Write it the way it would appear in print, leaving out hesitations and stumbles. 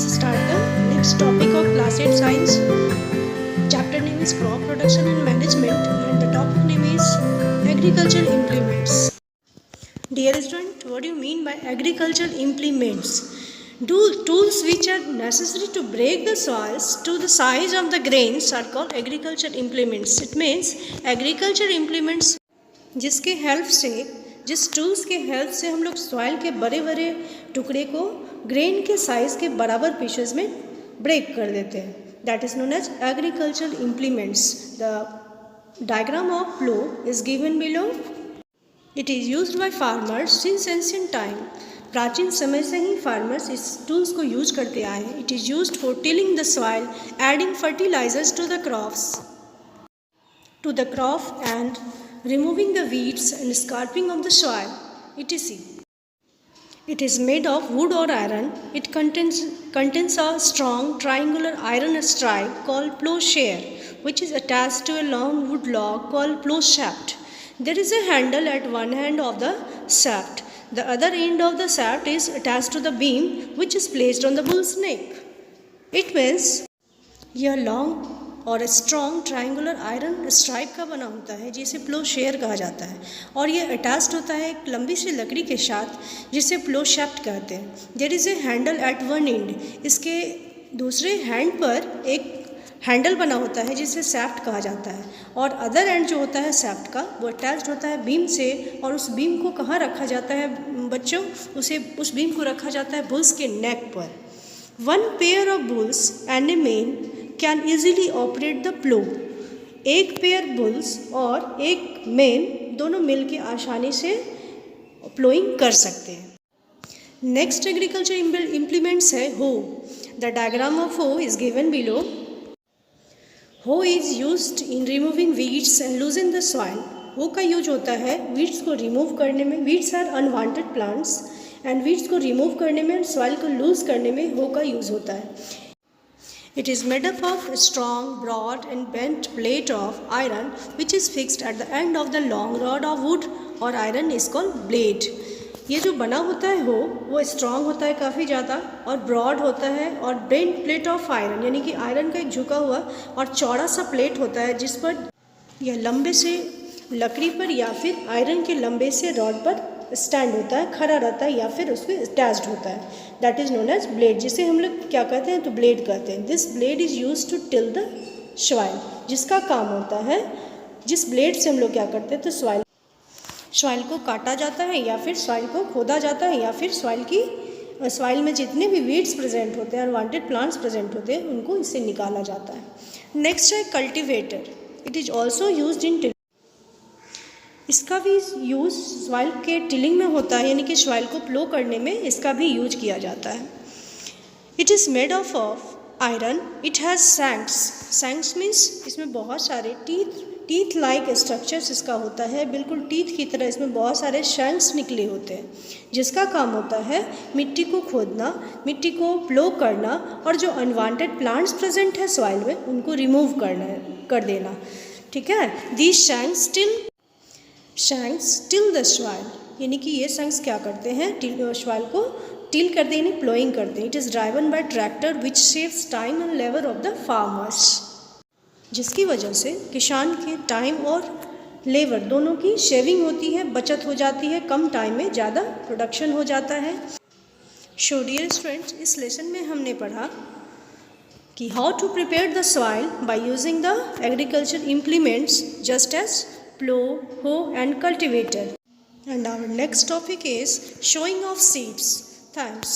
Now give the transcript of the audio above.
let's start the next topic of class 8 science. Chapter name is crop production and management and the topic name is agriculture implements. Dear student, what do you mean by agricultural implements? Tools which are necessary to break the soils to the size of the grains are called agricultural implements. It means agriculture implements जिसके help से, जिस tools के help से हम लोग soil के बड़े बड़े टुकड़े को ग्रेन के साइज के बराबर पीसेस में ब्रेक कर देते हैं, that is known as agricultural implements. The diagram of plough is given below. It is used by farmers since ancient time. प्राचीन समय से ही फार्मर्स इस टूल्स को यूज करते आए हैं. It is used for tilling the soil, adding fertilisers to the crop and removing the weeds and scarping of the soil, etc. It is made of wood or iron. It contains a strong triangular iron strike called plowshare, which is attached to a long wood log called plow shaft. There is a handle at one end of the shaft. The other end of the shaft is attached to the beam, which is placed on the bull's neck. It means यह long और strong triangular iron stripe का बना होता है जिसे प्लो share कहा जाता है, और ये अटैच्ड होता है एक लंबी सी लकड़ी के साथ जिसे प्लो शाफ्ट कहते हैं. There is a handle at one end. इसके दूसरे हैंड पर एक हैंडल बना होता है जिसे शाफ्ट कहा जाता है, और अदर एंड जो होता है शाफ्ट का वो अटैच्ड होता है बीम से. और उस बीम को कहाँ रखा जाता है बच्चों? उस बीम को रखा जाता है बुल्स के नेक पर. One pair of bulls and a man can easily operate the plough. एक पेयर बुल्स और एक मेन दोनों मिलकर आसानी से प्लोइंग कर सकते हैं. नेक्स्ट एग्रीकल्चर इम्प्लीमेंट्स है हो. द डायग्राम ऑफ हो इज गिवन बिलो. हो is used in removing weeds and लूजन the soil. हो का यूज होता है वीड्स को रिमूव करने में. Weeds are unwanted plants and weeds को रिमूव करने में, सॉइल को लूज करने में हो का यूज होता है. It is made up of a strong, broad and bent plate of iron which is fixed at the end of the long rod of wood or iron is called blade. ये जो बना होता है हो वो strong होता है काफ़ी ज़्यादा, और ब्रॉड होता है, और बेंट प्लेट ऑफ आयरन यानी कि आयरन का एक झुका हुआ और चौड़ा सा प्लेट होता है जिस पर यह लंबे से लकड़ी पर या फिर आयरन के लंबे से रॉड पर स्टैंड होता है, खड़ा रहता है, या फिर उस पर अटैच्ड होता है. That is known as blade, जिसे हम लोग क्या कहते हैं तो ब्लेड कहते हैं. This blade is use to till the soil. जिसका काम होता है, जिस ब्लेड से हम लोग क्या करते हैं तो सॉइल को काटा जाता है, या फिर सॉइल को खोदा जाता है, या फिर सॉइल में जितने भी वीड्स प्रेजेंट होते हैं और वांटेड प्लांट्स प्रेजेंट होते हैं उनको इससे निकाला जाता है. नेक्स्ट है cultivator. It is also use in tilling. इसका भी यूज़ सॉइल के टिलिंग में होता है, यानी कि सॉइल को प्लो करने में इसका भी यूज किया जाता है. It is made of iron. It has shanks. Shanks means इसमें बहुत सारे टीथ लाइक स्ट्रक्चर्स इसका होता है, बिल्कुल टीथ की तरह इसमें बहुत सारे शैंक्स निकले होते हैं, जिसका काम होता है मिट्टी को खोदना, मिट्टी को प्लो करना, और जो अनवांटेड प्लांट्स प्रेजेंट है सॉइल में उनको रिमूव कर देना. ठीक है. These shanks till the soil, यानी कि ये शैंक्स क्या करते हैं, सॉइल को टिल करते हैं, प्लोइंग करते हैं. It is driven by tractor which saves time and labour of the farmers, जिसकी वजह से किसान के टाइम और लेबर दोनों की शेविंग होती है, बचत हो जाती है, कम टाइम में ज़्यादा प्रोडक्शन हो जाता है. सो डियर स्टूडेंट्स, इस लेसन में हमने पढ़ा कि how to prepare the soil by using the agriculture implements just as plow, hoe and cultivator. And our next topic is showing of seeds. Thanks.